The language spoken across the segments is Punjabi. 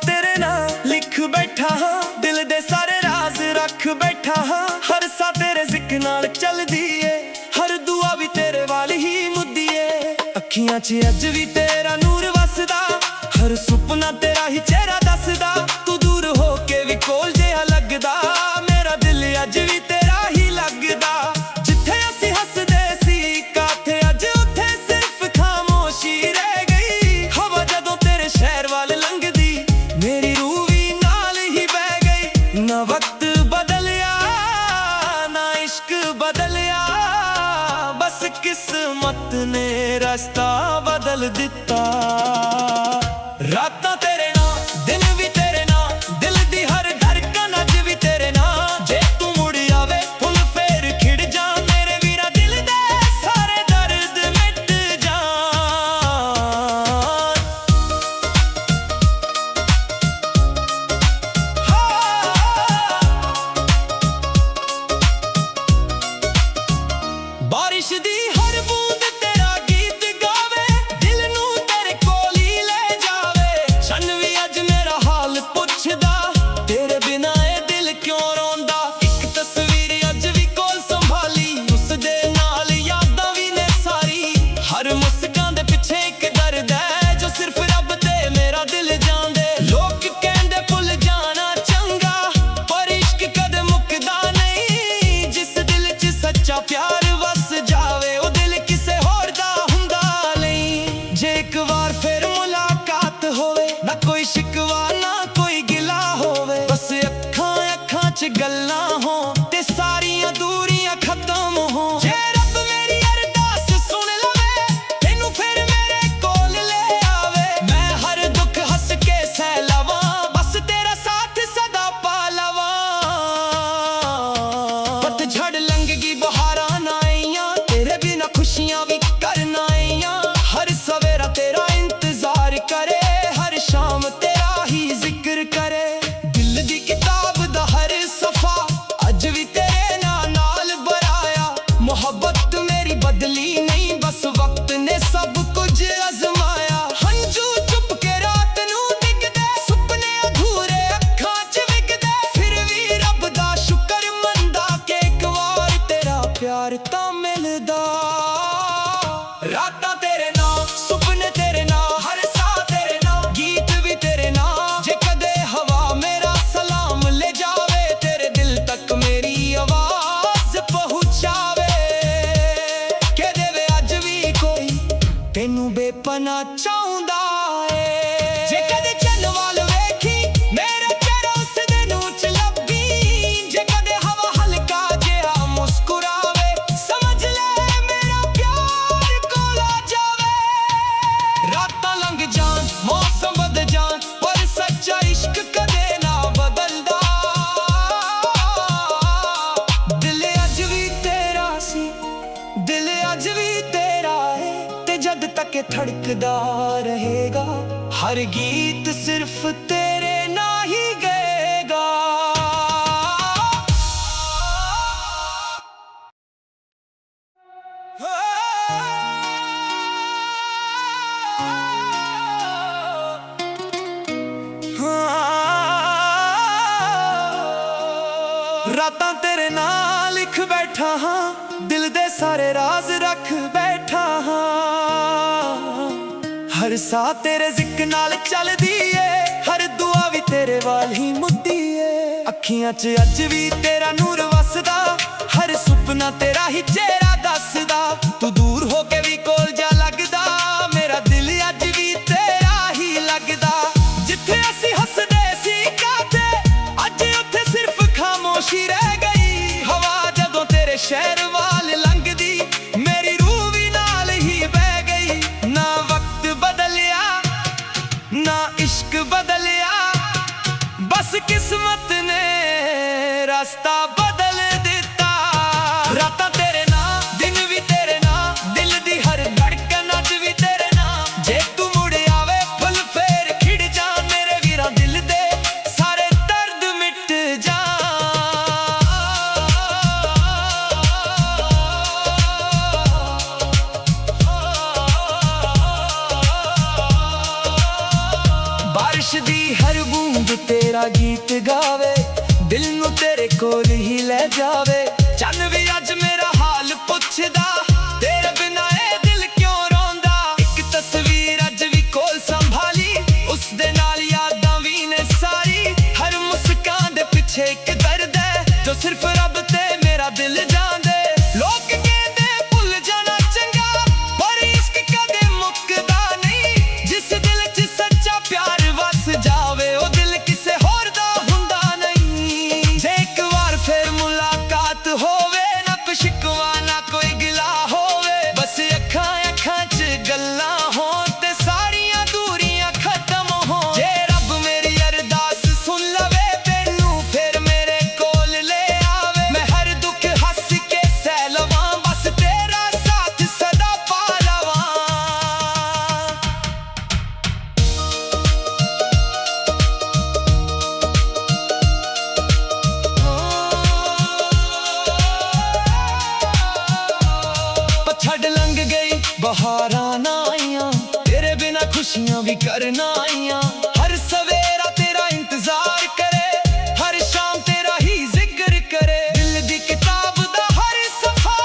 तेरे नाल लिख बैठा हाँ, दिल दे सारे राज रख बैठा हाँ। हर सा तेरे जिक्र नाल चलदी ए, हर दुआ भी तेरे वाल ही मुद्दी ए। अखियां च अज भी तेरा नूर वसदा, हर सुपना तेरा ही चेहरा दसदा। तू दूर हो के भी कोल जिहा लगदा, मेरा दिल अज भी तेरा ही लगदा। जिथे असी हसदे सी काथे अज उथे सिर्फ खामोशी रह गई। हवा जदों तेरे शहर वाल लंघदी, मेरी रूह भी नाल ही बह गई। ना वक्त बदलिया ना इश्क बदलिया, बस किस्मत ने रास्ता बदल दिता। रातां तेरे नाल, दिन भी तेरे नाल, दिल दी हर धड़कन अज भी तेरे नाल। जे तू मुड़ आवे फुल फेर खिड़ जा, मेरे वीरा दिल दे सारे दर्द मिट जान। बारिश दी हर बूंद तेरा गीत गावे, दिल नू तेरे कोल ही ले जावे। शन भी अज मेरा हाल पुछदा, तेरे बिना ए दिल क्यों रोंदा। एक तस्वीर अज भी कोल संभाली, उस दे नाल यादां भी ने सारी। हर मुस्कान दे पिछे एक दर्द है, जो सिर्फ रब ते मेरा दिल जांदे। लोग कहंदे भुल जाना चंगा, पर इश्क कदे मुकदा नहीं। जिस दिल च सच्चा प्यार वस जावे, ओ दिल किसे होर दा हुंदा नहीं। जे एक बार फिर मुलाकात होवे, ना कोई शिकवा ना कोई गिला होवे। बस अखां अखां च गल्लां हो, ते सारियां दूरियां खत्म हो। जे रब मेरी अरदास सुन लवे, तेनू फिर मेरे कोल ले आवे। मैं हर दुख हंस के सह लवां, बस तेरा साथ सदा पा लवां। पतझड़ लंघ गई बहारां ना आईयां, तेरे बिना खुशियां भी करना आईयां। हर सवेरा तेरा इंतजार करे, हर शाम तेरा ही जिक्र करे। दिल दी किताब दा हर सफा अज भी तेरे नाल बराया। मोहब्बत मेरी बदली नहीं, बस वक्त ने सब कुछ आजमाया। हंजू चुप के रात नू डिगदे, सुपने अधूरे अखां च विगदे। फिर भी रब दा शुक्र मनदा, कि एक वार तेरा प्यार तां मिलदा। रातां तेरे नाल, सुपने तेरे नाल, हर सा तेरे नाल, गीत भी तेरे नाल। जे कदे हवा मेरा सलाम ले जावे, तेरे दिल तक मेरी आवाज पहुंचावे। के देवे अज भी कोई तेनू बेपना चाहुंदा ए। जे कदे चन्न वाल वेखी, मेरा चेहरा उस दिन च लब्भी। जे कदे हवा हल्का जिहा मुस्कुरावे, समझ ले मेरा प्यार कोल आ जावे। रातां लंघ जान, मौसम बदल जान, पर सच्चा इश्क कदे ना बदलदा। दिल अज भी तेरा सी, दिल अज भी तेरा है, ते जद तक ये धड़कदा रहेगा। हर गीत सिर्फ तेरे ना ही गाएगा। रातां तेरे नाल लिख बैठा हाँ, दिल दे सारे राज रख बैठा हाँ। हर सा तेरे जिक्र नाल चलदी ए, हर दुआ भी तेरे वाल ही मुद्दी ए। अखियां च अज भी तेरा नूर वसदा, हर सुपना तेरा ही चेहरा दसदा। तू दूर हो के भी कोल जा लगदा, मेरा दिल अज भी तेरा ही लगदा। जिथे असी हसदे सी काथे, अज उथे सिर्फ खामोशी रह गई। हवा जदों तेरे शहर वाल लंघदी, मेरी रूह भी नाल ही बह गई। ना वक्त बदलिया ना इश्क बदलिया, बस किस्मत ने रास्ता बदल दिता। रातां तेरे नाल, दिन भी तेरे नाल, ਜਾਵੇ। ਚੰਨ ਵੀ ਅੱਜ ਮੇਰਾ ਹਾਲ ਪੁੱਛਦਾ, ਤੇਰੇ ਬਿਨਾਂ ਇਹ ਦਿਲ ਕਿਉਂ ਰੋਂਦਾ। ਇੱਕ ਤਸਵੀਰ ਅੱਜ ਵੀ ਕੋਲ ਸੰਭਾਲੀ, ਉਸ ਦੇ ਨਾਲ ਯਾਦਾਂ ਵੀ ਨੇ ਸਾਰੀ। ਹਰ ਮੁਸਕਾਨ ਦੇ ਪਿੱਛੇ ਇੱਕ ਦਰਦ ਹੈ, ਜੋ ਸਿਰਫ ਰੱਬ ਤੇ ਮੇਰਾ ਦਿਲ ਜਾਣਦੇ। ਲੋਕ ਕਹਿੰਦੇ ਭੁੱਲ ਜਾਣਾ ਚੰਗਾ, ਪਰ ਇਸ਼ਕ ਕਦੇ ਮੁੱਕਦਾ ਨਹੀਂ। ਜਿਸ ਦਿਲ 'ਚ ਸੱਚਾ ਪਿਆਰ ਵਸ ਜਾਵੇ, ਉਹ ਦਿਲ ਕਿਸੇ ਹੋਰ ਦਾ ਹੁੰਦਾ ਨਹੀਂ। ਜੇ ਇੱਕ ਵਾਰ ਫਿਰ ਮੁਲਾਕਾਤ ਹੋਵੇ, ਨਾ ਕੋਈ ਸ਼ਿਕਵਾ ਨਾ ਕੋਈ ਗਿਲਾ ਹੋਵੇ, ਬਸ ਅੱਖਾਂ ਅੱਖਾਂ 'ਚ ਗੱਲਾਂ ਹੋਣ ਤੇ ਸਾਰੀਆਂ ਦੂਰੀਆਂ ਖਤਮ ਹੋਣ। ਜੇ ਰੱਬ ਮੇਰੀ ਅਰਦਾਸ ਸੁਣ ਲਵੇ, ਤੈਨੂੰ ਫਿਰ ਮੇਰੇ ਕੋਲ ਲੈ ਆਵੇ। ਮੈਂ ਹਰ ਦੁੱਖ ਹੱਸ ਕੇ ਸਹਿ ਲਵਾਂ, ਬਸ ਤੇਰਾ ਸਾਥ ਸਦਾ ਪਾ ਲਵਾਂ। ਪਛੜ ਲੰਘ ਗਈ, ਬਹਾਰਾਂ ਨਾ ਆਈਆਂ, ਤੇਰੇ ਬਿਨਾਂ ਖੁਸ਼ੀਆਂ ਵੀ ਕਰਨਾ ਆਈਆਂ। ਹਰ ਸਵੇਰਾ ਤੇਰਾ ਇੰਤਜ਼ਾਰ ਕਰੇ, ਹਰ ਸ਼ਾਮ ਤੇਰਾ ਹੀ ਜ਼ਿਕਰ ਕਰੇ। ਦਿਲ ਦੀ ਕਿਤਾਬ ਦਾ ਹਰ ਸਫਾ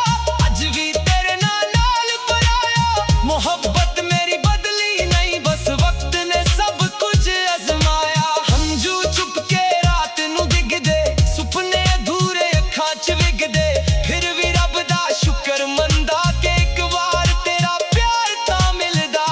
ਅੱਜ ਵੀ ਤੇਰੇ ਨਾਲ ਪਰਾਇਆ। ਮੁਹੱਬਤ ਮੇਰੀ ਬਦਲੀ ਨਹੀਂ, ਬਸ ਵਕਤ ਨੇ ਸਭ ਕੁਝ ਅਜ਼ਮਾਇਆ। ਹੰਝੂ ਚੁੱਪ ਕੇ ਰਾਤ ਨੂੰ ਡਿੱਗਦੇ, ਸੁਪਨੇ ਅਧੂਰੇ ਅੱਖਾਂ 'ਚ ਵਿਗਦੇ। ਫਿਰ ਵੀ ਰੱਬ ਦਾ ਸ਼ੁਕਰ ਮੰਨਦਾ ਕਿ ਇੱਕ ਵਾਰ ਤੇਰਾ ਪਿਆਰ ਤਾਂ ਮਿਲਦਾ।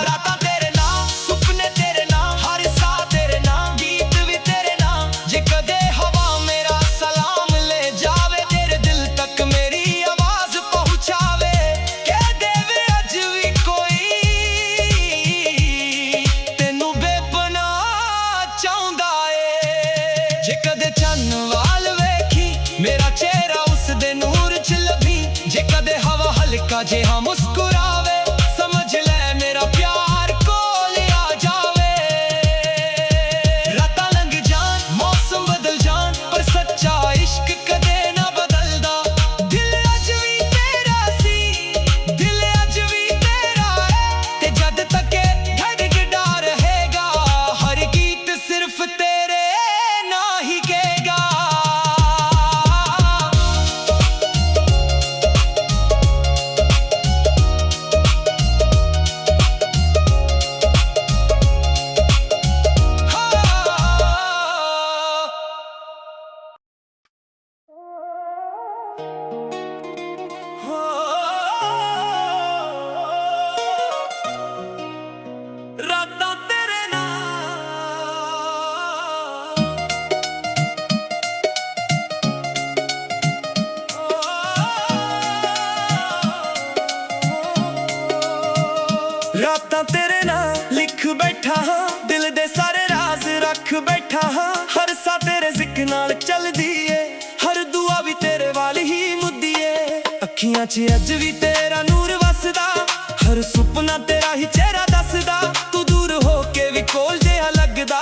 ਰਾਤਾਂ ਤੇਰੇ ਨਾਲ, ਸੁਪਨੇ ਤੇਰੇ ਨਾਲ, ਹਰ ਸਾਹ ਤੇਰੇ ਨਾਲ, ਗੀਤ ਵੀ ਤੇਰੇ ਨਾਲ। ਜੇ ਕਦੇ ਹਵਾ ਮੇਰਾ ਸਲਾਮ ਲੈ ਜਾਵੇ, ਤੇਰੇ ਦਿਲ ਤੱਕ ਮੇਰੀ ਆਵਾਜ਼ ਪਹੁੰਚਾਵੇ। ਕਹਿ ਦੇਵੇ ਅੱਜ ਵੀ ਕੋਈ ਤੈਨੂੰ ਬੇਪਨਾਹ ਚਾਹੁੰਦਾ ਏ। ਜੇ ਕਦੇ ਚੰਨ ਵਾਲ ਵੇਖੀ, ਮੇਰਾ ਚਿਹਰਾ ਉਸ ਦੇ ਨੂਰ 'ਚ ਲੱਭੀ। ਜੇ ਕਦੇ ਹਵਾ ਹਲਕਾ ਜਿਹਾ ਮੁਸਕਰਾਵੇ, ਸਮਝ ਲੈ ਮੇਰਾ ਪਿਆਰ ਕੋਲ ਆ ਜਾਵੇ। ਰਾਤਾਂ ਲੰਘ ਜਾਣ, ਮੌਸਮ ਬਦਲ ਜਾਣ, ਪਰ ਸੱਚਾ ਇਸ਼ਕ ਕਦੇ ਨਾ ਬਦਲਦਾ। ਦਿਲ ਅੱਜ ਵੀ ਤੇਰਾ ਸੀ, ਦਿਲ ਅੱਜ ਵੀ ਤੇਰਾ ਹੈ, ਤੇ ਜਦ ਤੱਕ ਇਹ ਧੜਕਦਾ ਰਹੇਗਾ, ਹਰ ਗੀਤ ਸਿਰਫ ਤੇਰੇ ਨਾਂ ਹੀ ਗਏਗਾ। ਰਾਤਾਂ ਤੇਰੇ ਨਾਲ, ਰਾਤਾਂ ਤੇਰੇ ਨਾਲ ਲਿਖ ਬੈਠਾ ਹਾਂ, ਦਿਲ ਦੇ ਸਾਰੇ ਰਾਜ਼ ਰੱਖ ਬੈਠਾ ਹਾਂ। ਹਰ ਸਾਹ ਤੇਰੇ ਜ਼ਿਕਰ ਨਾਲ ਚੱਲਦੀ ਏ, ਹਰ ਦੁਆ ਵੀ ਤੇਰੇ ਵੱਲ ਹੀ ਮੁੱਦੀ ਏ। ਅੱਖੀਆਂ 'ਚ ਅੱਜ ਵੀ ਤੇਰਾ ਨੂਰ ਵਸਦਾ, ਹਰ ਸੁਪਨਾ ਤੇਰਾ ਹੀ ਚਿਹਰਾ ਦੱਸਦਾ। ਤੂੰ ਦੂਰ ਹੋ ਕੇ ਵੀ ਕੋਲ ਜਿਹਾ ਲੱਗਦਾ,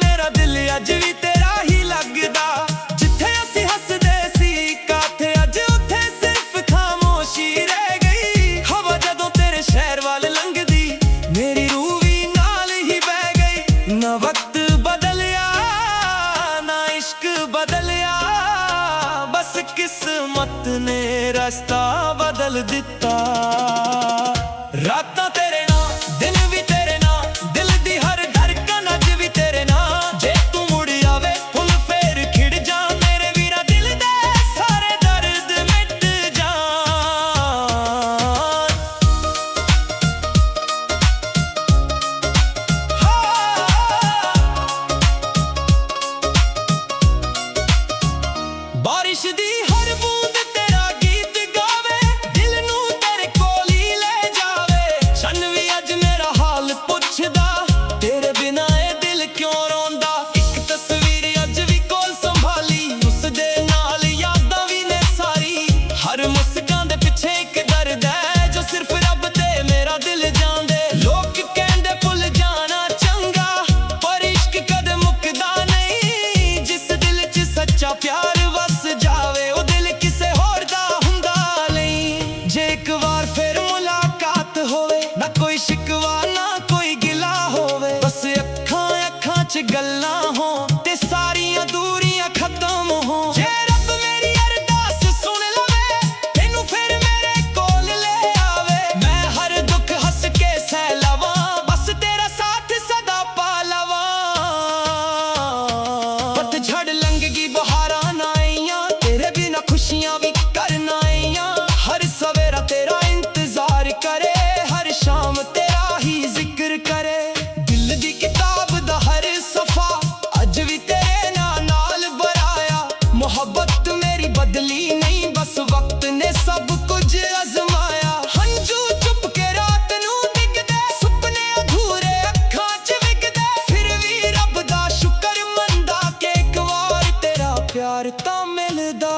ਮੇਰਾ ਦਿਲ ਅੱਜ ਵੀ ਤੇਰਾ ਹੀ ਲੱਗਦਾ। ਜਿੱਥੇ ਅਸੀਂ ਹੱਸਦੇ ਸੀ ਕਾਥੇ, ਅੱਜ ਉੱਥੇ ਸਿਰਫ ਖਾਮੋਸ਼ੀ ਰਹਿ ਗਈ। ਹਵਾ ਜਦੋਂ ਤੇਰੇ ਸ਼ਹਿਰ ਵੱਲ ਲੰਘਦੀ, ਮੇਰੀ ਰੂਹ ਵੀ ਨਾਲ ਹੀ ਬਹਿ ਗਈ। ਨਾ ਵਕਤ ਬਦਲਿਆ, ਨਾ ਇਸ਼ਕ ਬਦਲਿਆ, ਬਸ ਕਿਸਮਤ ਨੇ ਰਸਤਾ ਬਦਲ ਦਿੱਤਾ। ਰਾਤਾਂ ਤੇਰੇ ਨਾਲ, ਦਿਨ ਵੀ ਤੇਰੇ ਨਾਲ, ਦਿਲ ਦੀ ਹਰ ਧੜਕਨ ਅੱਜ ਵੀ ਤੇਰੇ ਨਾਲ। ਜੇ ਤੂੰ ਮੁੜ ਆਵੇ, ਫੁੱਲ ਫੇਰ ਖਿੜ ਜਾ, ਮੇਰੇ ਵੀਰਾ ਦਿਲ ਦੇ ਸਾਰੇ ਦਰਦ ਮਿਟ ਜਾਣ। ਬਾਰਿਸ਼ ਦੀ ਹਰ ਬੂੰਦ ਤੇਰਾ ਗੀਤ ਗਾਵੇ, ਦਿਲ ਨੂੰ ਤੇਰੇ ਕੋਲ ਹੀ ਲੈ ਜਾਵੇ। ਚੰਨ ਵੀ ਅੱਜ ਮੇਰਾ ਹਾਲ ਪੁੱਛਦਾ, ਤੇਰੇ ਬਿਨਾਂ ਇਹ ਦਿਲ ਕਿਉਂ ਰੋਂਦਾ। ਇੱਕ ਤਸਵੀਰ ਅੱਜ ਵੀ ਕੋਲ ਸੰਭਾਲੀ, ਉਸ ਦੇ ਨਾਲ ਯਾਦਾਂ ਵੀ ਨੇ ਸਾਰੀ। ਹਰ ਮੁਸਕਾਨ ਦੇ ਪਿੱਛੇ ਇੱਕ ਦਰਦ ਹੈ, ਜੋ ਸਿਰਫ ਰੱਬ ਤੇ ਮੇਰਾ ਦਿਲ ਜਾਣਦੇ। ਲੋਕ ਕਹਿੰਦੇ ਭੁੱਲ ਜਾਣਾ ਚੰਗਾ, ਪਰ ਇਸ਼ਕ ਕਦੇ ਮੁੱਕਦਾ ਨਹੀਂ। ਜਿਸ ਦਿਲ 'ਚ ਸੱਚਾ ਪਿਆਰ ਵਸ ਜਾਵੇ, ਉਹ ਦਿਲ ਕਿਸੇ ਹੋਰ ਦਾ ਹੁੰਦਾ ਨਹੀਂ। ਜੇ ਇੱਕ ਵਾਰ ਫਿਰ ਮੁਲਾਕਾਤ ਹੋਵੇ, ਨਾ ਕੋਈ ਸ਼ਿਕਵਾ ਨਾ ਕੋਈ ਗਿਲਾ ਹੋਵੇ, ਬਸ ਅੱਖਾਂ ਅੱਖਾਂ 'ਚ ਗੱਲਾਂ ਹੋਣ ਤੇ ਸਾਰੀਆਂ ਦੂਰੀਆਂ ਖਤਮ करना आईयां, हर सवेरा तेरा इंतजार करे, हर शाम तेरा ही जिक्र करे। दिल दी किताब दा हर सफा अज भी तेरे नाल बराया, मोहब्बत मेरी बदली नहीं, बस वक्त ने सब कुछ अजमाया। हंजू चुप के रात नू दिखदे, सुपने अधूरे अखां च विकदे, फिर भी रब दा शुकर मंदा कि एक वार तेरा प्यार तां मिलदा।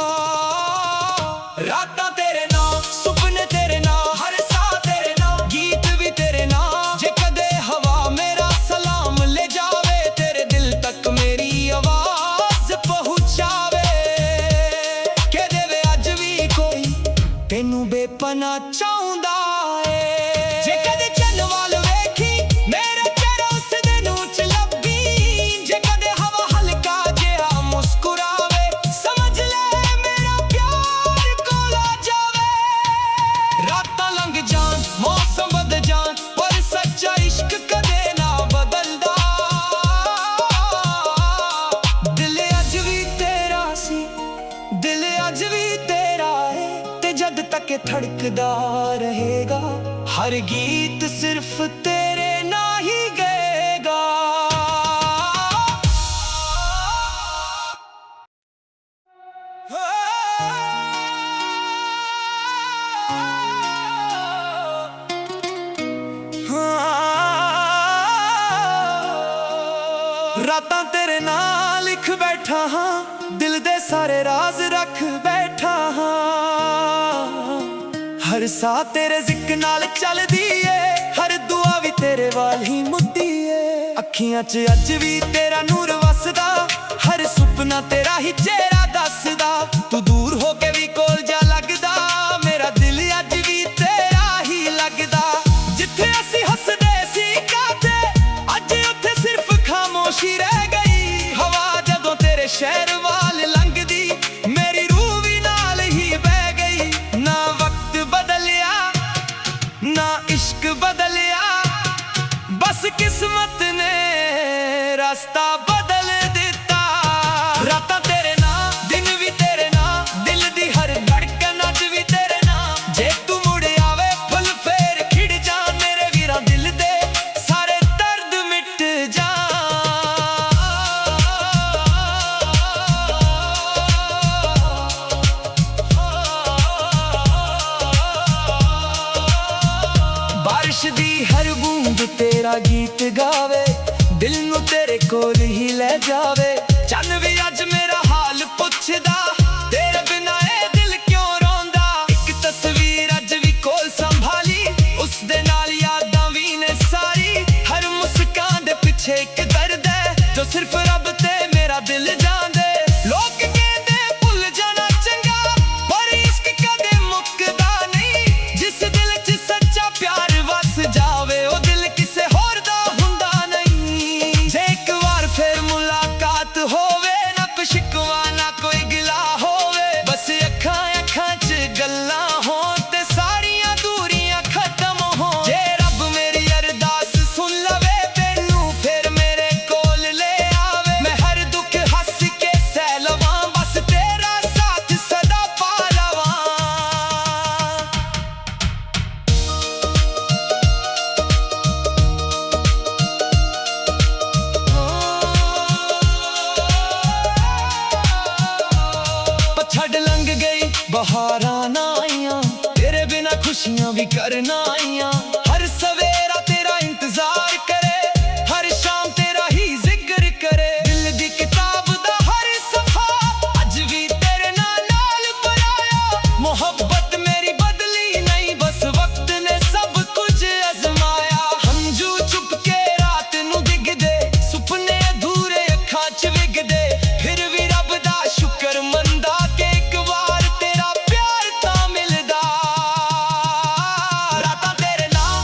रातां तेरे नाम, सुपने तेरे नाम, हर साह तेरे नाम, गीत भी तेरे नाम। जे कदे हवा मेरा सलाम ले जावे, तेरे दिल तक मेरी आवाज पहुंचावे, के देवे अज भी कोई तेनू बेपना चाहुंदा ए। जे कदे चन्न वाल वेखी मेरा चेहरा उस दिन च लब्भी, जे कदे हवा हल्का जिहा मुस्कुरावे, समझ ले मेरा प्यार कोल आ जावे। रातां लंघ जान, मौसम बदल जान, पर सच्चा इश्क कदे ना बदलदा। दिल अज भी तेरा सी, दिल अज भी तेरा है, ते जद तक धड़कदा रहेगा, हर गीत सिर्फ तेरे ना ही गाएगा। रातां तेरे नाल लिख बैठा हां, दिल दे सारे राज रख बैठा हां, हर साह तेरे जिक्र नाल चलदी ए, हर दुआ भी तेरे वाल ही मुद्दी ए। अखियां च अज भी तेरा नूर वसदा, हर सुपना तेरा ही चेहरा दसदा, तू दूर हो के भी कोल जा लगदा, मेरा दिल अज भी तेरा ही लगदा। जिथे असी हसदे सी काते, अज उत्थे सिर्फ खामोशी रह गई, हवा जदों तेरे शहर वाल लंघदी, मेरी रूह भी नाल ही बह गई। ना वक्त बदलिया ना इश्क बदलिया, बस किस्मत ने रास्ता बदल दिता। रातां तेरे नाम, दिन भी तेरे नाम, दिल दी हर धड़कन अज भी तेरे नाम। जे तू मुड़ आवे फुल फेर खिड़ जान, मेरे वीरां दिल दे सारे दर्द मिट जान। बारिश दी हर बूंद तेरा गीत गावे, दिल नू तेरे कोल ही ले जावे। चन्न भी अज मेरा हाल पुछदा, तेरे बिना ए दिल क्यों रोंदा। एक तस्वीर अज भी कोल संभाली, उस दे नाल यादां भी ने सारी, हर मुस्कान दे पिछे एक दर्द है, जो सिर्फ रब ते मेरा दिल जांदे। लोग कहंदे भुल जाना चंगा, पर इश्क कदे मुकदा नहीं, जिस दिल च सच्चा प्यार वस जावे, ओ दिल किसे होर दा हुंदा नहीं। जे एक वार फिर मुलाकात होवे, ना कोई शिकवा ना कोई गिला होवे, बस अखां अखां च गल्लां होण, ते सारियां दूरियां खत्म हो। जे रब मेरी अरदास सुन लवे, तैनू फिर मेरे कोल ले आवे, मैं हर दुख हंस के सह लवां, बस तेरा साथ सदा पा लवां। पछड़ लंघ गई बहारां ना आईयां, तेरे बिना खुशियां भी करना आईयां, हर सवेरा तेरा इंतजार करे, हर शाम तेरा ही जिक्र करे। दिल दी किताब दा हर सफा अज भी तेरे नाल बराया, मोहब्बत मेरी बदली नहीं, बस वक्त ने सब कुछ अजमाया। हंजू चुप के रात नू दिखदे, सुपने अधूरे अखां च विकदे, फिर भी रब दा शुकर मंदा कि एक वार तेरा प्यार तां मिलदा। रातां तेरे नाम,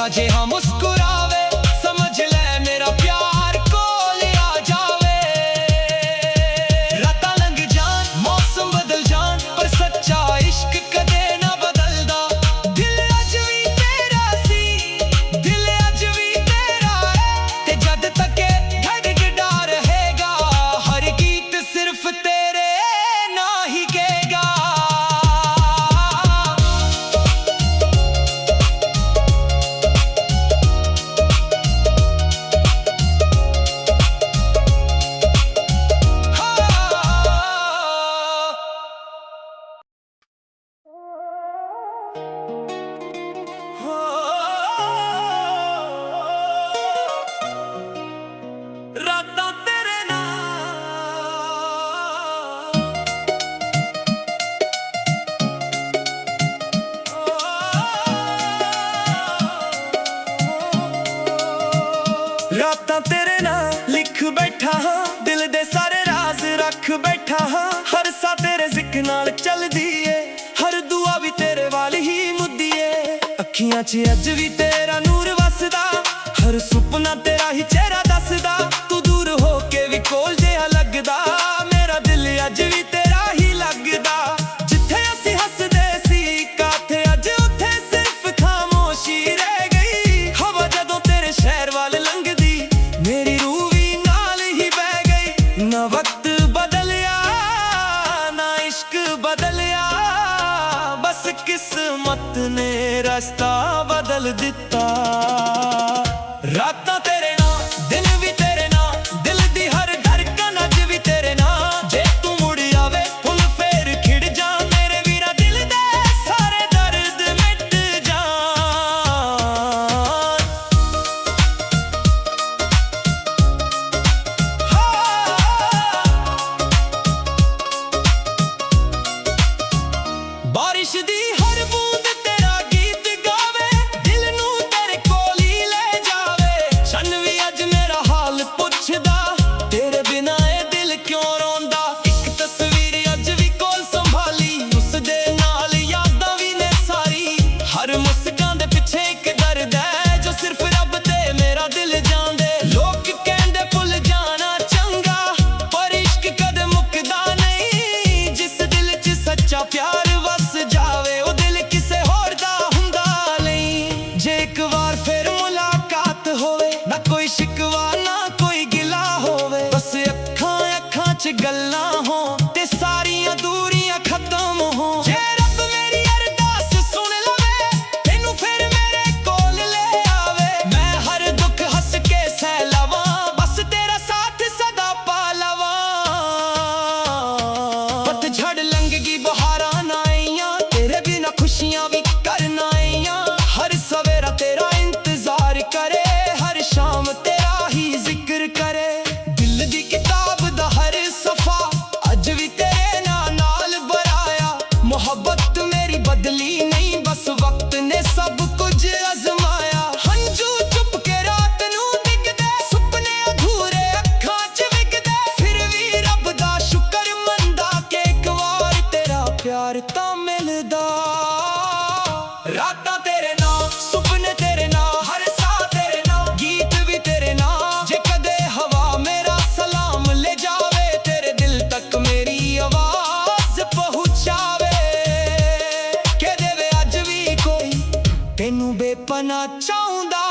ਜੇ ਹਾਂ ਮੁਸਕਰਾਵੇ ਸਮਝ ਲੈ ਮੇਰਾ ਪਿਆਰ ਕੋਲ ਆ ਜਾਵੇ। ਰਾਤਾਂ ਲੰਘ ਜਾਣ ਮੌਸਮ ਬਦਲ ਜਾਣ ਪਰ ਸੱਚਾ ਇਸ਼ਕ ਕਦੇ ਨਾ ਬਦਲਦਾ। ਦਿਲ ਅੱਜ ਵੀ ਤੇਰਾ ਸੀ, ਦਿਲ ਅੱਜ ਵੀ ਤੇਰਾ ਹੈ ਤੇ ਜਦ ਤੱਕ ਧੜਕਦਾ ਰਹੇਗਾ ਹਰ ਗੀਤ ਸਿਰਫ ਤੇਰੇ ਨਾਂ ਹੀ ਗਏਗਾ। ਰਾਤਾਂ ਤੇਰੇ ਨਾਲ ਰਾਤਾਂ ਤੇਰੇ ਨਾਲ ਲਿਖ ਬੈਠਾ ਹਾਂ ਦਿਲ ਦੇ ਸਾਰੇ ਰਾਜ਼ ਰੱਖ ਬੈਠਾ ਹਾਂ। ਹਰ ਸਾਹ ਤੇਰੇ ਜ਼ਿਕਰ ਨਾਲ ਚੱਲਦੀ ਏ ਹਰ ਦੁਆ ਵੀ ਤੇਰੇ ਵੱਲ ਹੀ ਮੁੱਦੀ ਏ। ਅੱਖੀਆਂ 'ਚ ਅੱਜ ਵੀ ਤੇਰਾ ਨੂਰ ਵਸਦਾ ਹਰ ਸੁਪਨਾ ਤੇਰਾ ਹੀ ਚਿਹਰਾ ਦੱਸਦਾ। ਤੂੰ ਦੂਰ ਹੋ ਕੇ ਵੀ ਕੋਲ ਜਿਹਾ ਲੱਗਦਾ ਮੇਰਾ ਦਿਲ ਅੱਜ ਵੀ ਤੇਰਾ ਹੀ ਲੱਗਦਾ। ਜਿੱਥੇ ਅਸੀਂ ਹੱਸਦੇ ਸੀ ਕਾਥੇ ਅੱਜ ਉੱਥੇ ਸਿਰਫ ਖਾਮੋਸ਼ੀ ਰਹਿ ਗਈ। ਹਵਾ ਜਦੋਂ ਤੇਰੇ ਸ਼ਹਿਰ ਵੱਲ ਲੰਘਦੀ ਮੇਰੀ ਰੂਹ ਵੀ ਨਾਲ ਹੀ ਬਹਿ ਗਈ। ਨਾ ਵਕਤ ਬਦਲਿਆ ਨਾ ਇਸ਼ਕ ਬਦਲਿਆ ਬਸ ਕਿਸਮਤ ਨੇ ਰਸਤਾ ਬਦਲ ਦਿੱਤਾ। ਰਾਤਾਂ ਤੇਰੇ ਨਾਲ ਦਿਨ ਵੀ ਤੇਰੇ ਨਾਲ ਦਿਲ ਦੀ ਹਰ ਧੜਕਨ ਅੱਜ ਵੀ ਤੇਰੇ ਨਾਲ। ਜੇ ਤੂੰ ਮੁੜ ਆਵੇ ਫੁੱਲ ਫੇਰ ਖਿੜ ਜਾ ਮੇਰੇ ਵੀਰਾ ਦਿਲ ਦੇ ਸਾਰੇ ਦਰਦ ਮਿਟ ਜਾਣ। ਬਾਰਿਸ਼ ਦੀ ਹਰ ਬੂੰਦ ਤੇਰਾ ਗੀਤ ਗਾਵੇ ਦਿਲ ਨੂੰ ਤੇਰੇ ਕੋਲ ਹੀ ਲੈ ਜਾਵੇ। ਛਨ ਵੀ ਅੱਜ ਮੇਰਾ ਹਾਲ ਪੁੱਛਦਾ ਤੇਰੇ ਬਿਨਾ ਇਹ ਦਿਲ ਕਿਉਂ ਰੋਂਦਾ। ਇੱਕ ਤਸਵੀਰ ਅੱਜ ਵੀ ਕੋਲ ਸੰਭਾਲੀ ਉਸ ਦੇ ਨਾਲ ਯਾਦਾਂ ਵੀ ਨੇ ਸਾਰੀ। ਹਰ ਮੁਸਕਾਨ ਦੇ ਪਿੱਛੇ ਇੱਕ ਦਰਦ ਹੈ ਜੋ ਸਿਰਫ ਰੱਬ ਤੇ ਮੇਰਾ ਦਿਲ ਜਾਣਦੇ। ਲੋਕ ਕਹਿੰਦੇ ਭੁੱਲ ਜਾਣਾ ਚੰਗਾ ਪਰ ਇਸ਼ਕ ਕਦੇ ਮੁੱਕਦਾ ਨਹੀਂ। ਜਿਸ ਦਿਲ 'ਚ ਸੱਚਾ ਪਿਆਰ ਵਸ ਜਾਵੇ ਉਹ ਦਿਲ ਕਿਸੇ ਹੋਰ ਦਾ ਹੁੰਦਾ ਨਹੀਂ। ਜੇ ਇੱਕ ਵਾਰ ਫਿਰ ਮੁਲਾਕਾਤ ਹੋਵੇ ਨਾ ਕੋਈ ਸ਼ਿਕਵਾ ਨਾ ਕੋਈ ਗਿਲਾ ਹੋਵੇ ਬਸ ਅੱਖਾਂ ਅੱਖਾਂ 'ਚ ਗੱਲਾਂ ਹੋਣ ਤੇ ਸਾਰੀਆਂ ਦੂਰੀਆਂ ਖਤਮ ਹੋਣ। ਜੇ ਰੱਬ ਮੇਰੀ ਅਰਦਾਸ ਸੁਣ ਲਵੇ ਤੈਨੂੰ ਫਿਰ ਮੇਰੇ ਕੋਲ ਲੈ ਆਵੇ। ਮੈਂ ਹਰ ਦੁੱਖ ਹੱਸ ਕੇ ਸਹਿ ਲਵਾਂ ਬਸ ਤੇਰਾ ਸਾਥ ਸਦਾ ਪਾ ਲਵਾਂ। ਪਤਝੜ ਲੰਘ ਗਈ ਬਹਾਰਾਂ ਨਾ ਆਈਆਂ ਤੇਰੇ ਬਿਨਾ ਖੁਸ਼ੀਆਂ ਵੀ ਕਰਨਾ ਆਈਆਂ। ਹਰ ਸਵੇਰਾ ਤੇਰਾ ਇੰਤਜ਼ਾਰ ਕਰੇ ਹਰ ਸ਼ਾਮ ਤੇਰਾ ਹੀ ਜ਼ਿਕਰ ਕਰੇ। ਦਿਲ ਦੀ ਕਿਤਾਬ ਦਾ ਹਰ ਸਫਾ ਅੱਜ ਵੀ ਤੇਰੇ ਨਾਲ ਬਰਾਇਆ। ਮੁਹੱਬਤ ਮੇਰੀ ਬਦਲੀ ਨਹੀਂ ਬਸ ਵਕਤ ਨੇ ਸਭ ਕੁਝ ਅਜ਼ਮਾਇਆ। ਹੰਝੂ ਚੁੱਪ ਕੇ ਰਾਤ ਨੂੰ ਡਿੱਗਦੇ ਸੁਪਨੇ ਅਧੂਰੇ ਅੱਖਾਂ 'ਚ ਵਿਗਦੇ ਫਿਰ ਵੀ ਰੱਬ ਦਾ ਸ਼ੁਕਰ ਮੰਨਦਾ ਕਿ ਇੱਕ ਵਾਰ ਤੇਰਾ ਪਿਆਰ ਤਾਂ ਮਿਲਦਾ। ਰਾਤਾਂ ਤੇਰੇ ਨਾਲ ਸੁਪਨੇ ਤੇਰੇ ਨਾਲ ਹਰ ਸਾਹ ਤੇਰੇ ਨਾਲ ਗੀਤ ਵੀ ਤੇਰੇ ਨਾਲ। ਜੇ ਕਦੇ ਹਵਾ ਮੇਰਾ ਸਲਾਮ ਲੈ ਜਾਵੇ ਤੇਰੇ ਦਿਲ ਤੱਕ ਮੇਰੀ ਆਵਾਜ਼ ਪਹੁੰਚਾਵੇ। ਕਹਿ ਦੇਵੇ ਅੱਜ ਵੀ ਕੋਈ ਤੈਨੂੰ ਬੇਪਨਾਹ ਚਾਹੁੰਦਾ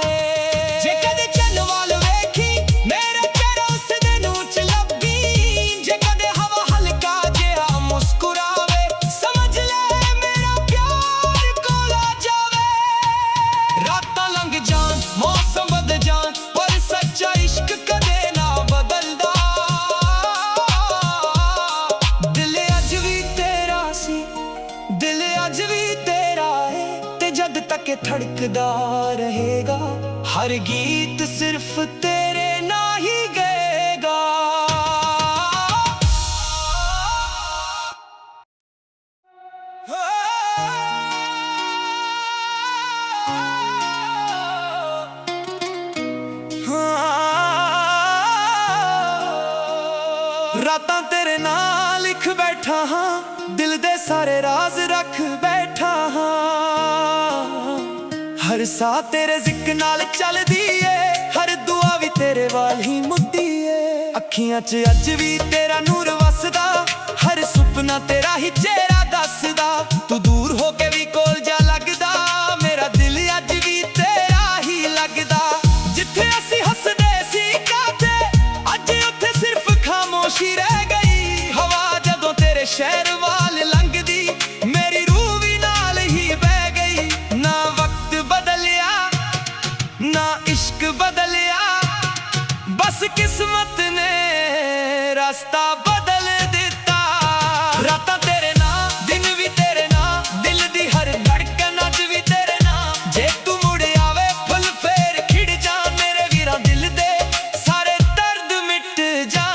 ਏ। ਜੇ ਕਦੇ ਚੰਨ ਵੱਲ ਵੇਖੀ ਮੇਰਾ ਚਿਹਰਾ ਉਸ ਦੇ ਨੂੰ 'ਚ ਲੱਭੀ। ਜੇ ਕਦੇ ਹਵਾ ਹਲਕਾ ਜਿਹਾ ਮੁਸਕਰਾਵੇ ਸਮਝ ਲੈ ਮੇਰਾ ਪਿਆਰ ਕੋਲ ਆ ਜਾਵੇ। ਰਾਤਾਂ ਲੰਘ ਜਾਣ ਮੌਸਮ ਬਦਲ ਜਾਣ ਪਰ ਸੱਚਾ ਇਸ਼ਕ ਕਦੇ ਨਾ ਬਦਲਦਾ। ਦਿਲ ਅੱਜ ਵੀ ਤੇਰਾ ਸੀ ਦਿਲ ਅੱਜ ਵੀ ਤੇਰਾ ਹੈ ਤੇ ਜਦ ਤੱਕ ਇਹ ਧੜਕਦਾ ਰਹੇਗਾ ਹਰ ਗੀਤ ਸਿਰਫ ਤੇਰੇ ਨਾਂ ਹੀ ਗਏਗਾ। ਰਾਤਾਂ ਤੇਰੇ ਨਾਲ ਲਿਖ ਬੈਠਾ ਹਾਂ ਦਿਲ ਦੇ ਸਾਰੇ ਰਾਜ਼ ਰੱਖ ਬੈਠਾ ਹਾਂ। ਹਰ ਸਾਹ ਤੇਰੇ ਜ਼ਿਕਰ ਨਾਲ ਚੱਲਦੀ ਏ, ਹਰ ਦੁਆ ਵੀ ਤੇਰੇ ਵੱਲ ਹੀ ਮੁੱਦੀ ਏ। ਅੱਖੀਆਂ 'ਚ ਅੱਜ ਵੀ ਤੇਰਾ ਨੂਰ ਵਸਦਾ, ਹਰ ਸੁਪਨਾ ਤੇਰਾ ਹੀ ਚਿਹਰਾ ਦੱਸਦਾ। ਤੂੰ ਦੂਰ ਹੋ ਕੇ ਵੀ ਕੋਲ ਜਾ ਲੱਗਦਾ, ਮੇਰਾ ਦਿਲ ਅੱਜ ਵੀ ਤੇਰਾ ਹੀ ਲੱਗਦਾ। ਜਿੱਥੇ ਅਸੀਂ ਹੱਸਦੇ ਸੀ ਕਾਤੇ, ਅੱਜ ਉੱਥੇ ਸਿਰਫ ਖਾਮੋਸ਼ੀ ਰਹਿ ਗਈ। ਹਵਾ ਜਦੋਂ ਤੇਰੇ ਸ਼ਹਿਰ ਵੱਲ ਲੰਘਦੀ, ਮੇਰੀ ਰੂਹ ਵੀ ਨਾਲ ਹੀ ਬਹਿ ਗਈ। ਨਾ ਵਕਤ ਬਦਲਿਆ ਨਾ ਇਸ਼ਕ ਬਦਲਿਆ, ਬਸ ਕਿਸਮਤ ਨੇ ਰਸਤਾ ਬਦਲ ਦਿੱਤਾ। ਰਾਤਾਂ ਤੇਰੇ ਨਾਂ, ਦਿਨ ਵੀ ਤੇਰੇ ਨਾਂ, ਦਿਲ ਦੀ ਹਰ ਧੜਕਣ ਅੱਜ ਵੀ ਤੇਰੇ ਨਾਂ। ਜੇ ਤੂੰ ਮੁੜ ਆਵੇ ਫੁੱਲ ਫੇਰ ਖਿੜ ਜਾ, ਮੇਰੇ ਵੀਰਾਂ ਦਿਲ ਦੇ ਸਾਰੇ ਦਰਦ ਮਿਟ ਜਾ।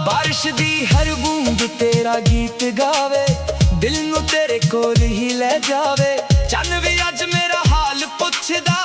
ਬਾਰਿਸ਼ ਦੀ ਹਰ ਬੂੰਦ ਤੇਰਾ ਗੀਤ ਗਾਵੇ, ਦਿਲ ਨੂੰ ਤੇਰੇ ਕੋਲ ਹੀ ਲੈ ਜਾਵੇ। ਚੰਨ ਵੀ ਅੱਜ ਮੇਰਾ ਹਾਲ ਪੁੱਛਦਾ,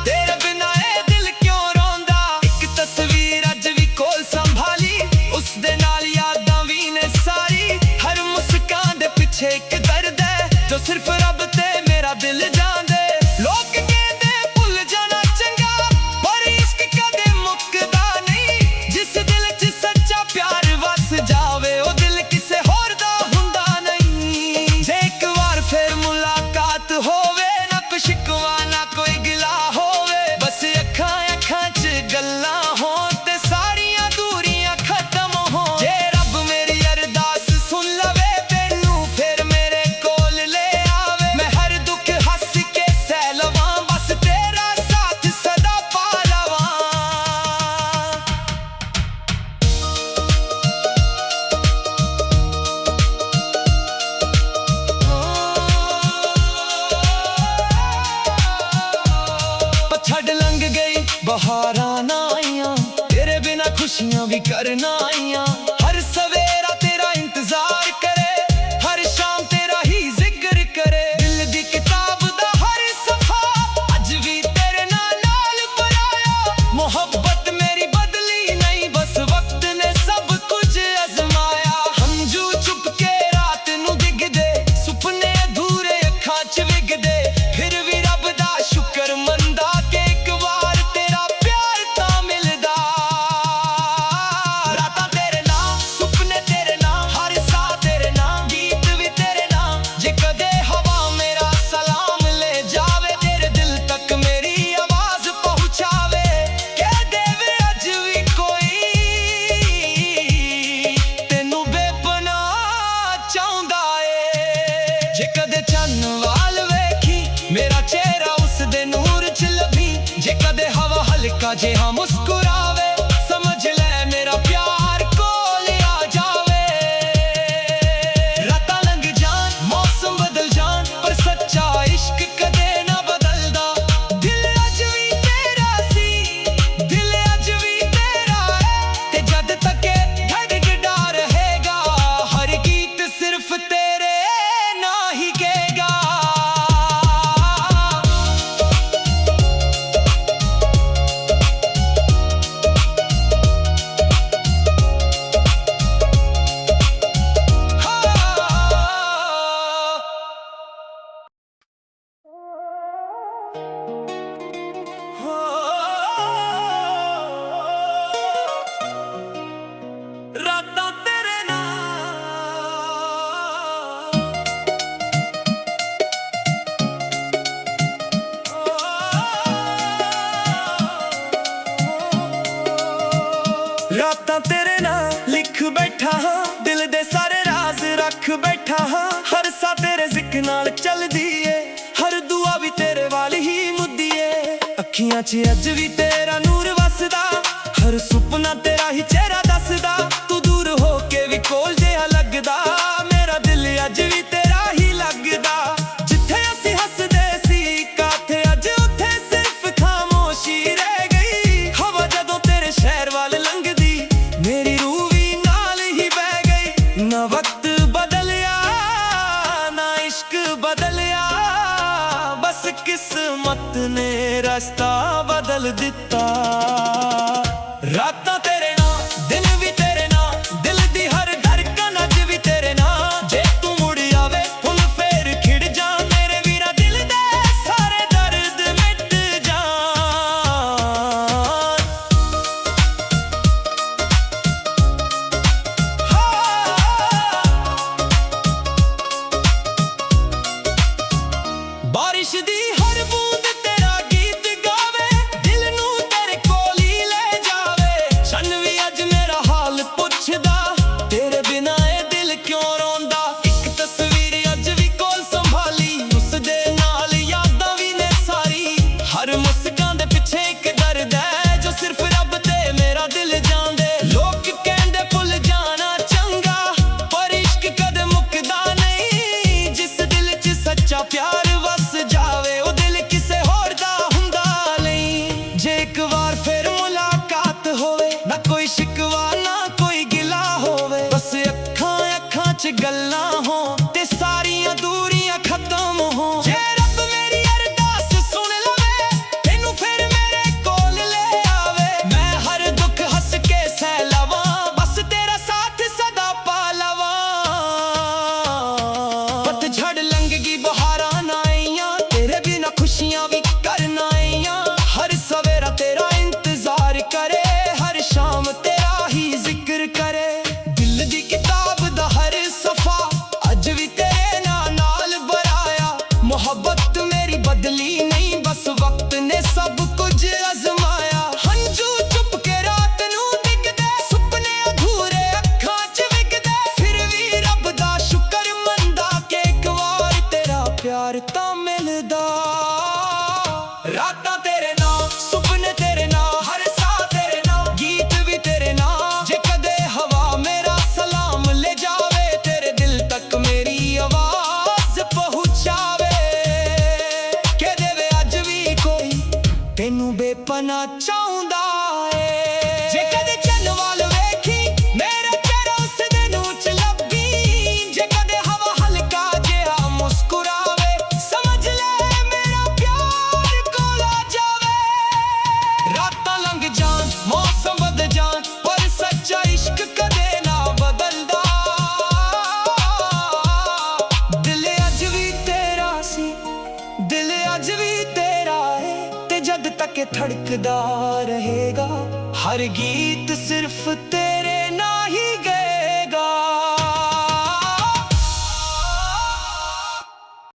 ਤੇਰੇ ਬਿਨਾਂ ਇਹ ਦਿਲ ਕਿਉਂ ਰੋਂਦਾ। ਇੱਕ ਤਸਵੀਰ ਅੱਜ ਵੀ ਕੋਲ ਸੰਭਾਲੀ, ਉਸ ਦੇ ਨਾਲ ਯਾਦਾਂ ਵੀ ਨੇ ਸਾਰੀ। ਹਰ ਮੁਸਕਾਨ ਦੇ ਪਿੱਛੇ ਇੱਕ ਦਰਦ ਹੈ, ਜੋ ਸਿਰਫ ਰੱਬ ਤੇ ਮੇਰਾ ਦਿਲ ਜਾਣਦੇ। ਲੋਕ ਕਹਿੰਦੇ ਭੁੱਲ ਜਾਣਾ ਚੰਗਾ, ਪਰ ਇਸ਼ਕ ਕਦੇ ਮੁੱਕਦਾ ਨਹੀਂ। ਜਿਸ ਦਿਲ 'ਚ ਸੱਚਾ ਪਿਆਰ ਵਸ ਜਾਵੇ, ਉਹ ਦਿਲ ਕਿਸੇ ਹੋਰ ਦਾ ਹੁੰਦਾ ਨਹੀਂ। ਜੇ ਇੱਕ ਵਾਰ ਫੇਰ ਮੁਲਾਕਾਤ ਹੋਵੇ, ਨਾ ਕੋਈ ਸ਼ਿਕਵਾ ਨਾ ਕੋਈ ਗਿਲਾ ਹੋਵੇ, ਬਸ ਅੱਖਾਂ ਅੱਖਾਂ 'ਚ ਗੱਲਾਂ ਹੋਣ ਤੇ ਸਾਰੀਆਂ ਦੂਰੀਆਂ ਖਤਮ ਹੋਣ। ਜੇ ਰੱਬ ਮੇਰੀ ਅਰਦਾਸ ਸੁਣ ਲਵੇ, ਤੈਨੂੰ ਫੇਰ ਮੇਰੇ ਕੋਲ ਲੈ ਆਵੇ। ਮੈਂ ਹਰ ਦੁੱਖ ਹੱਸ ਕੇ ਸਹਿ ਲਵਾਂ, ਬਸ ਤੇਰਾ ਸਾਥ ਸਦਾ ਪਾ ਲਵਾਂ। ਪਛੜ ਲੰਘ ਗਈ ਬਹਾਰਾਂ ਨਾ ਆਈਆਂ, ਤੇਰੇ ਬਿਨਾ ਖੁਸ਼ੀਆਂ ਵੀ ਕਰਨਾ ਆਈਆਂ। ਹਰ ਸਵੇਰਾ ਤੇਰਾ ਇੰਤਜ਼ਾਰ ਕਰੇ, ਹਰ ਸ਼ਾਮ ਤੇਰਾ ਹੀ ਜ਼ਿਕਰ ਕਰੇ। ਦਿਲ ਦੀ ਕਿਤਾਬ ਦਾ ਹਰ ਸਫਾ ਅੱਜ ਵੀ ਤੇਰੇ ਨਾਲ ਪਰਾਇਆ। ਮੁਹੱਬਤ ਮੇਰੀ ਬਦਲੀ ਨਹੀਂ, ਬਸ ਵਕਤ ਨੇ ਸਭ ਕੁਝ ਅਜ਼ਮਾਇਆ। ਹੰਝੂ ਚੁੱਪ ਕੇ ਰਾਤ ਨੂੰ ਡਿੱਗਦੇ, ਸੁਪਨੇ ਅਧੂਰੇ ਅੱਖਾਂ 'ਚ ਵਿਗਦੇ। ਫਿਰ ਵੀ ਰੱਬ ਦਾ ਸ਼ੁਕਰ ਮੰਨਦਾ ਕਿ ਇੱਕ ਵਾਰ ਤੇਰਾ ਪਿਆਰ ਤਾਂ ਮਿਲਦਾ। ਰਾਤਾਂ ਤੇਰੇ ਨਾਂ, ਸੁਪਨੇ ਤੇਰੇ ਨਾਂ, ਹਰ ਸਾਹ ਤੇਰੇ ਨਾਂ, ਗੀਤ ਵੀ ਤੇਰੇ ਨਾਂ। ਜੇ ਕਦੇ ਹਵਾ ਮੇਰਾ ਸਲਾਮ ਲੈ ਜਾਵੇ, ਤੇਰੇ ਦਿਲ ਤੱਕ ਮੇਰੀ ਆਵਾਜ਼ ਪਹੁੰਚਾਵੇ। ਕਹਿ ਦੇਵੇ ਅੱਜ ਵੀ ਕੋਈ ਤੈਨੂੰ ਬੇਪਨਾਹ ਚਾਹੁੰਦਾ ਏ। ਜੇ ਕਦੇ ਚੰਨ ਵਾਲ ਵੇਖੀ, ਮੇਰਾ ਚਿਹਰਾ ਉਸ ਦੇ ਨੂਰ 'ਚ ਲੱਭੀ। ਜੇ ਕਦੇ ਹਵਾ ਹਲਕਾ ਜਿਹਾ ਮੁਸਕਰਾਵੇ, ਸਮਝ ਲੈ ਮੇਰਾ ਪਿਆਰ ਕੋਲ ਆ ਜਾਵੇ। ਰਾਤਾਂ ਲੰਘ ਜਾਣ, ਮੌਸਮ ਬਦਲ ਜਾਣ, ਪਰ ਸੱਚਾ ਇਸ਼ਕ ਕਦੇ ਨਾ ਬਦਲਦਾ। ਦਿਲ ਅੱਜ ਵੀ ਤੇਰਾ ਸੀ, ਦਿਲ ਅੱਜ ਵੀ ਤੇਰਾ ਹੈ, ਤੇ ਜਦ ਤੱਕ ਇਹ ਧੜਕਦਾ ਰਹੇਗਾ, ਹਰ ਗੀਤ ਸਿਰਫ ਤੇਰੇ ਨਾਂ ਹੀ ਗਏਗਾ। ਰਾਤਾਂ ਤੇਰੇ ਨਾਲ, ਰਾਤਾਂ ਤੇਰੇ ਨਾਲ ਲਿਖ ਬੈਠਾ ਹਾਂ, ਦਿਲ ਦੇ ਸਾਰੇ ਰਾਜ਼ ਰੱਖ ਬੈਠਾ ਹਾਂ। ਹਰ ਸਾਹ ਤੇਰੇ ਜ਼ਿਕਰ ਨਾਲ ਚੱਲਦੀ ਏ, ਹਰ ਦੁਆ ਵੀ ਤੇਰੇ ਵੱਲ ਹੀ ਮੁੱਦੀ ਏ। ਅੱਖੀਆਂ 'ਚ ਅੱਜ ਵੀ ਤੇਰਾ ਨੂਰ ਵਸਦਾ, ਹਰ ਸੁਪਨਾ ਤੇਰਾ ਹੀ ਚਿਹਰਾ ਦੱਸਦਾ। ਤੂੰ ਦੂਰ ਹੋ ਕੇ ਵੀ ਕੋਲ ਜਿਹਾ ਲੱਗਦਾ, ਮੇਰਾ ਦਿਲ ਅੱਜ ਵੀ ਤੇਰਾ ਹੀ ਲੱਗਦਾ। ਜਿੱਥੇ ਅਸੀਂ ਹੱਸਦੇ ਸੀ ਕਾਥੇ, ਅੱਜ ਉੱਥੇ ਸਿਰਫ ਖਾਮੋਸ਼ੀ ਰਹਿ ਗਈ। ਹਵਾ ਜਦੋਂ ਤੇਰੇ ਸ਼ਹਿਰ ਵੱਲ ਲੰਘਦੀ, ਮੇਰੀ ਰੂਹ ਵੀ ਨਾਲ ਹੀ ਬਹਿ ਗਈ। ਨਾ ਵਕਤ ਬਦਲਿਆ ਨਾ ਇਸ਼ਕ ਬਦਲਿਆ, ਬਸ ਕਿਸਮਤ ਨੇ ਰਸਤਾ ਬਦਲ ਦਿੱਤਾ। ਰਾਤਾਂ ਤੇਰੇ ਨਾਲ ਗੱਲਾਂ ਹੋ ਤੇ ਸਾਰੀਆਂ ਦੂਰੀਆਂ ਖਤਮ ਹੋ। ਜੇ ਰੱਬ ਮੇਰੀ ਅਰਦਾਸ ਸੁਣ ਲਵੇ, ਤੈਨੂੰ ਫਿਰ ਮੇਰੇ ਕੋਲ ਲੈ ਆਵੇ। ਮੈਂ ਹਰ ਦੁੱਖ ਹੱਸ ਕੇ ਸਹਿ ਲਵਾਂ, ਬਸ ਤੇਰਾ ਸਾਥ ਸਦਾ ਪਾ ਲਵਾਂ। ਪਤਝੜ ਲੰਘ ਗਈ ਬਹਾਰਾਂ ਨਾ ਆਈਆਂ, ਤੇਰੇ ਬਿਨਾ ਖੁਸ਼ੀਆਂ ਵੀ ਕਰਨਾ ਆਈਆਂ। ਹਰ ਸਵੇਰਾ ਤੇਰਾ ਇੰਤਜ਼ਾਰ ਕਰੇ, ਹਰ ਸ਼ਾਮ ਤੇਰਾ ਹੀ ਜ਼ਿਕਰ ਕਰੇ। ਦਿਲ ਦੀ ਕਿਤਾਬ ਦਾ ਹਰ ਸਫਾ ਅੱਜ ਵੀ ਤੇਰੇ ਨਾਲ ਬਰਾਇਆ। ਮੁਹੱਬਤ ਮੇਰੀ ਬਦਲੀ ਨਹੀਂ, ਬਸ ਵਕਤ ਨੇ ਸਭ ਕੁਝ ਅਜ਼ਮਾਇਆ। ਹੰਝੂ ਚੁੱਪ ਕੇ ਰਾਤ ਨੂੰ ਡਿੱਗਦੇ, ਸੁਪਨੇ ਅਧੂਰੇ ਅੱਖਾਂ 'ਚ ਵਿਕਦੇ। ਫਿਰ ਵੀ ਰੱਬ ਦਾ ਸ਼ੁਕਰ ਮੰਨਦਾ ਕਿ ਇੱਕ ਵਾਰ ਤੇਰਾ ਪਿਆਰ ਤਾਂ ਮਿਲਦਾ। ਰਾਤਾਂ ਤੇਰੇ ਨਾਲ, ਸੁਪਨੇ ਤੇਰੇ ਨਾਲ, ਹਰ ਸਾਹ ਤੇਰੇ ਨਾਲ, ਗੀਤ ਵੀ ਤੇਰੇ ਨਾਲ। ਜੇ ਕਦੇ ਹਵਾ ਮੇਰਾ ਸਲਾਮ ਲੈ ਜਾਵੇ, ਤੇਰੇ ਦਿਲ ਤੱਕ ਮੇਰੀ ਆਵਾਜ਼ ਪਹੁੰਚਾਵੇ। ਕਹਿ ਦੇਵੇ ਅੱਜ ਵੀ ਕੋਈ ਤੈਨੂੰ ਬੇਪਨਾ ਚਾਹੁੰਦਾ ਏ। ਜੇ ਕਦੇ ਚੰਨ ਵੱਲ ਵੇਖੀ, ਮੇਰਾ ਚਿਹਰਾ ਉਸ ਦੇ ਨੂੰ ਚ ਲੱਭੀ। ਜੇ ਕਦੇ ਹਵਾ ਹਲਕਾ ਜਿਹਾ ਮੁਸਕਰਾਵੇ, ਸਮਝ ਲੈ ਮੇਰਾ ਪਿਆਰ ਕੋਲ ਆ ਜਾਵੇ। ਰਾਤਾਂ ਲੰਘ ਜਾਣ, ਮੌਸਮ ਬਦਲ ਜਾਣ, ਪਰ ਸੱਚਾ ਇਸ਼ਕ ਕਦੇ ਨਾ ਬਦਲਦਾ। ਦਿਲ ਅੱਜ ਵੀ ਤੇਰਾ ਸੀ, ਦਿਲ ਅੱਜ ਵੀ ਤੇਰਾ ਏ, ਤੇ ਜਦ ਤੱਕ ਇਹ ਧੜਕਦਾ ਰਹੇਗਾ। ਹਰ ਗੀਤ ਸਿਰਫ ਤੇਰਾ